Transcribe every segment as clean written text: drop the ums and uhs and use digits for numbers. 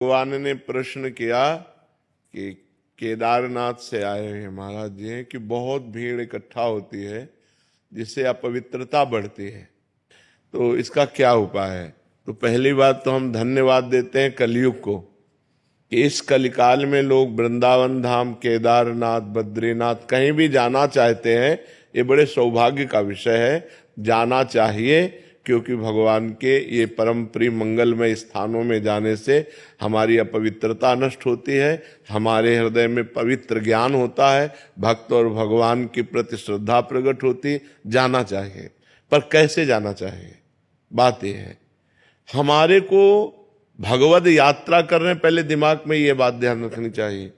भगवान ने प्रश्न किया कि केदारनाथ से आए हैं महाराज जी हैं कि बहुत भीड़ इकट्ठा होती है जिससे अपवित्रता बढ़ती है, तो इसका क्या उपाय है। तो पहली बात तो हम धन्यवाद देते हैं कलयुग को कि इस कलिकाल में लोग वृंदावन धाम, केदारनाथ, बद्रीनाथ कहीं भी जाना चाहते हैं। ये बड़े सौभाग्य का विषय है, जाना चाहिए, क्योंकि भगवान के ये परम प्रिय मंगलमय स्थानों में जाने से हमारी अपवित्रता नष्ट होती है, हमारे हृदय में पवित्र ज्ञान होता है, भक्त और भगवान के प्रति श्रद्धा प्रकट होती। जाना चाहिए, पर कैसे जाना चाहिए, बात यह है। हमारे को भगवद यात्रा करने पहले दिमाग में ये बात ध्यान रखनी चाहिए,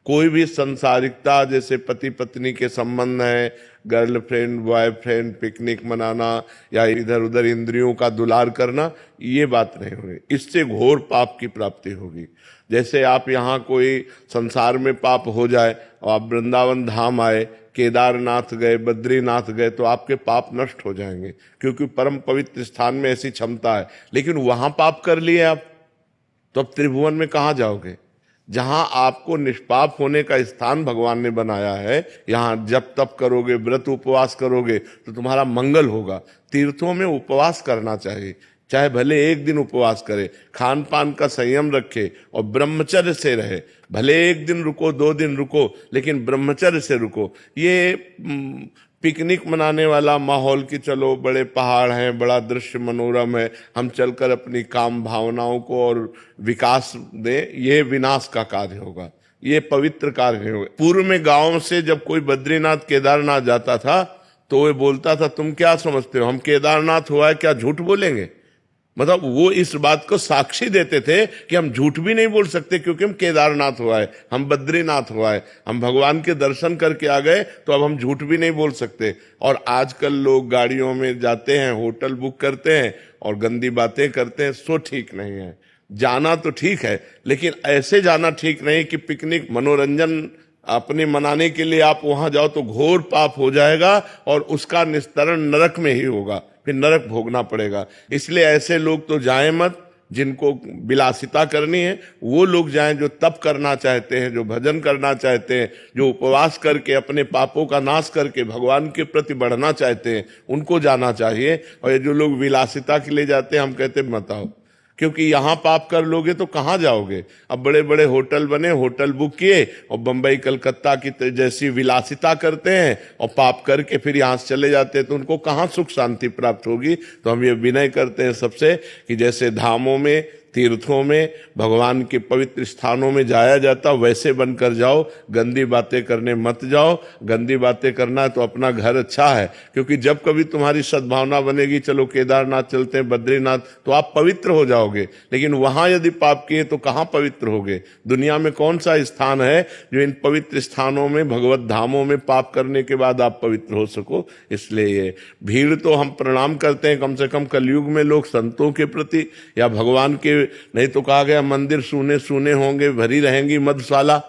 कोई भी संसारिकता जैसे पति पत्नी के संबंध है, गर्लफ्रेंड बॉयफ्रेंड, पिकनिक मनाना या इधर उधर इंद्रियों का दुलार करना, ये बात नहीं होगी। इससे घोर पाप की प्राप्ति होगी। जैसे आप यहाँ कोई संसार में पाप हो जाए और आप वृंदावन धाम आए, केदारनाथ गए, बद्रीनाथ गए, तो आपके पाप नष्ट हो जाएंगे, क्योंकि परम पवित्र स्थान में ऐसी क्षमता है। लेकिन वहां पाप कर लिए आप, तो अब त्रिभुवन में कहाँ जाओगे। जहां आपको निष्पाप होने का स्थान भगवान ने बनाया है, यहां जब तप करोगे, व्रत उपवास करोगे तो तुम्हारा मंगल होगा। तीर्थों में उपवास करना चाहिए, चाहे भले एक दिन उपवास करे, खान पान का संयम रखे और ब्रह्मचर्य से रहे। भले एक दिन रुको, 2 दिन रुको, लेकिन ब्रह्मचर्य से रुको। ये पिकनिक मनाने वाला माहौल कि चलो बड़े पहाड़ हैं, बड़ा दृश्य मनोरम है, हम चलकर अपनी काम भावनाओं को और विकास दें, ये विनाश का कार्य होगा, ये पवित्र कार्य नहीं होगा। पूर्व में गांव से जब कोई बद्रीनाथ केदारनाथ जाता था तो वो बोलता था, तुम क्या समझते हो हम केदारनाथ हुआ है, क्या झूठ बोलेंगे। मतलब वो इस बात को साक्षी देते थे कि हम झूठ भी नहीं बोल सकते, क्योंकि हम केदारनाथ हुआ है, हम बद्रीनाथ हुआ है, हम भगवान के दर्शन करके आ गए, तो अब हम झूठ भी नहीं बोल सकते। और आजकल लोग गाड़ियों में जाते हैं, होटल बुक करते हैं और गंदी बातें करते हैं, सो ठीक नहीं है। जाना तो ठीक है, लेकिन ऐसे जाना ठीक नहीं कि पिकनिक मनोरंजन अपने मनाने के लिए आप वहां जाओ तो घोर पाप हो जाएगा और उसका निस्तरण नरक में ही होगा, फिर नरक भोगना पड़ेगा। इसलिए ऐसे लोग तो जाएं मत, जिनको विलासिता करनी है वो लोग जाएं, जो तप करना चाहते हैं, जो भजन करना चाहते हैं, जो उपवास करके अपने पापों का नाश करके भगवान के प्रति बढ़ना चाहते हैं, उनको जाना चाहिए। और ये जो लोग विलासिता के लिए जाते हैं, हम कहते मत आओ, क्योंकि यहां पाप कर लोगे तो कहां जाओगे। अब बड़े बड़े होटल बने, होटल बुक किए और बंबई कलकत्ता की जैसी विलासिता करते हैं और पाप करके फिर यहां से चले जाते हैं, तो उनको कहां सुख शांति प्राप्त होगी। तो हम ये विनय करते हैं सबसे कि जैसे धामों में, तीर्थों में, भगवान के पवित्र स्थानों में जाया जाता, वैसे बनकर जाओ। गंदी बातें करने मत जाओ। गंदी बातें करना है तो अपना घर अच्छा है, क्योंकि जब कभी तुम्हारी सद्भावना बनेगी, चलो केदारनाथ चलते हैं, बद्रीनाथ, तो आप पवित्र हो जाओगे। लेकिन वहां यदि पाप किए तो कहां पवित्र होगे। दुनिया में कौन सा स्थान है जो इन पवित्र स्थानों में, भगवत धामों में पाप करने के बाद आप पवित्र हो सको। इसलिए ये भीड़ तो हम प्रणाम करते हैं, कम से कम कलयुग में लोग संतों के प्रति या भगवान के, नहीं तो कहा गया मंदिर सूने सूने होंगे, भरी रहेंगी मधुशाला।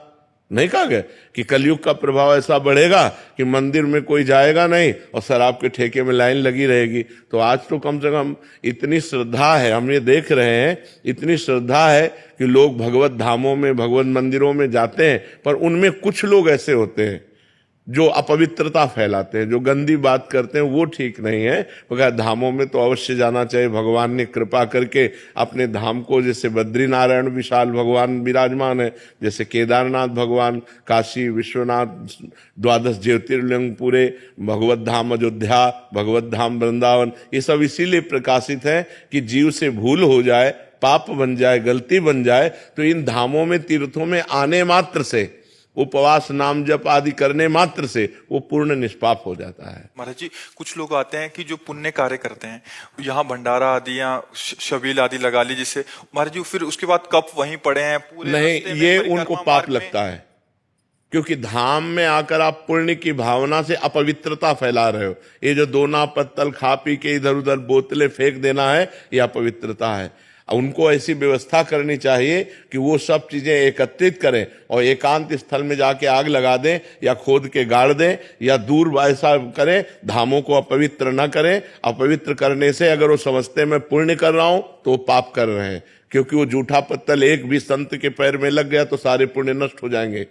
नहीं कहा गया कि कलयुग का प्रभाव ऐसा बढ़ेगा कि मंदिर में कोई जाएगा नहीं और शराब के ठेके में लाइन लगी रहेगी। तो आज तो कम से कम इतनी श्रद्धा है, हम ये देख रहे हैं, इतनी श्रद्धा है कि लोग भगवत धामों में, भगवत मंदिरों में जाते हैं, पर उनमें कुछ लोग ऐसे होते हैं जो अपवित्रता फैलाते हैं, जो गंदी बात करते हैं, वो ठीक नहीं है। मगर धामों में तो अवश्य जाना चाहिए। भगवान ने कृपा करके अपने धाम को, जैसे बद्रीनारायण विशाल भगवान विराजमान है, जैसे केदारनाथ भगवान, काशी विश्वनाथ, 12 ज्योतिर्लिंग पूरे, भगवत धाम अयोध्या, भगवत धाम वृंदावन, ये सब इसीलिए प्रकाशित है कि जीव से भूल हो जाए, पाप बन जाए, गलती बन जाए, तो इन धामों में, तीर्थों में आने मात्र से, उपवास नाम जप आदि करने मात्र से वो पूर्ण निष्पाप हो जाता है। महाराज जी, कुछ लोग आते हैं कि जो पुण्य कार्य करते हैं, यहाँ भंडारा आदि या शबील आदि लगा ली, जिससे महाराज जी फिर उसके बाद कप वहीं पड़े हैं पूरे नहीं, ये उनको पाप लगता है, क्योंकि धाम में आकर आप पुण्य की भावना से अपवित्रता फैला रहे हो। ये जो दोना पत्तल खा पी के इधर उधर बोतलें फेंक देना है, ये अपवित्रता है। उनको ऐसी व्यवस्था करनी चाहिए कि वो सब चीजें एकत्रित करें और एकांत स्थल में जाके आग लगा दें या खोद के गाड़ दें या दूर ऐसा करें, धामों को अपवित्र न करें। अपवित्र करने से अगर वो समझते मैं पुण्य कर रहा हूं तो पाप कर रहे हैं, क्योंकि वो जूठा पत्तल एक भी संत के पैर में लग गया तो सारे पुण्य नष्ट हो जाएंगे।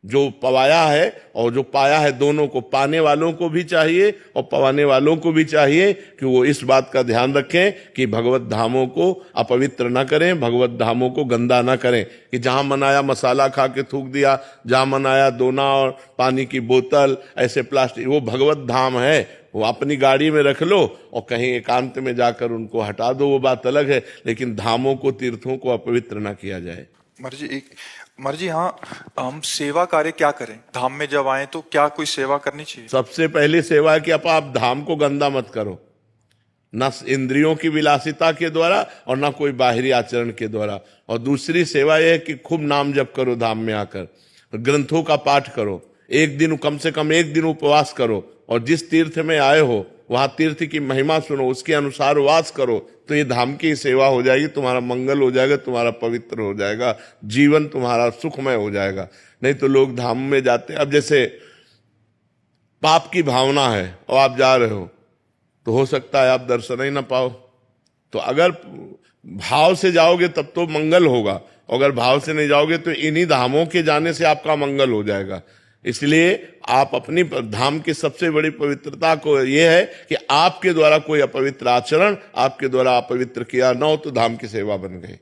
जो पवाया है और जो पाया है, दोनों को, पाने वालों को भी चाहिए और पवाने वालों को भी चाहिए कि वो इस बात का ध्यान रखें कि भगवत धामों को अपवित्र ना करें, भगवत धामों को गंदा ना करें। कि जहां मन आया मसाला खा के थूक दिया, जहां मन आया दोना और पानी की बोतल, ऐसे प्लास्टिक, वो भगवत धाम है, वो अपनी गाड़ी में रख लो और कहीं एकांत में जाकर उनको हटा दो, वो बात अलग है, लेकिन धामों को, तीर्थों को अपवित्र ना किया जाए। महाराज जी, हाँ, हम सेवा कार्य क्या करें? धाम में जब आए तो क्या कोई सेवा करनी चाहिए? सबसे पहली सेवा है कि आप धाम को गंदा मत करो, न इंद्रियों की विलासिता के द्वारा और न कोई बाहरी आचरण के द्वारा। और दूसरी सेवा यह है कि खूब नाम जप करो, धाम में आकर ग्रंथों का पाठ करो, एक दिन, कम से कम एक दिन उपवास करो, और जिस तीर्थ में आए हो वहां तीर्थ की महिमा सुनो, उसके अनुसार वास करो, तो ये धाम की सेवा हो जाएगी, तुम्हारा मंगल हो जाएगा, तुम्हारा पवित्र हो जाएगा, जीवन तुम्हारा सुखमय हो जाएगा। नहीं तो लोग धाम में जाते, अब जैसे पाप की भावना है और आप जा रहे हो तो हो सकता है आप दर्शन ही ना पाओ। तो अगर भाव से जाओगे तब तो मंगल होगा, अगर भाव से नहीं जाओगे तो इन्हीं धामों के जाने से आपका मंगल हो जाएगा। इसलिए आप अपनी धाम की सबसे बड़ी पवित्रता को यह है कि आपके द्वारा कोई अपवित्र आचरण, आपके द्वारा अपवित्र किया न हो तो धाम की सेवा बन गई।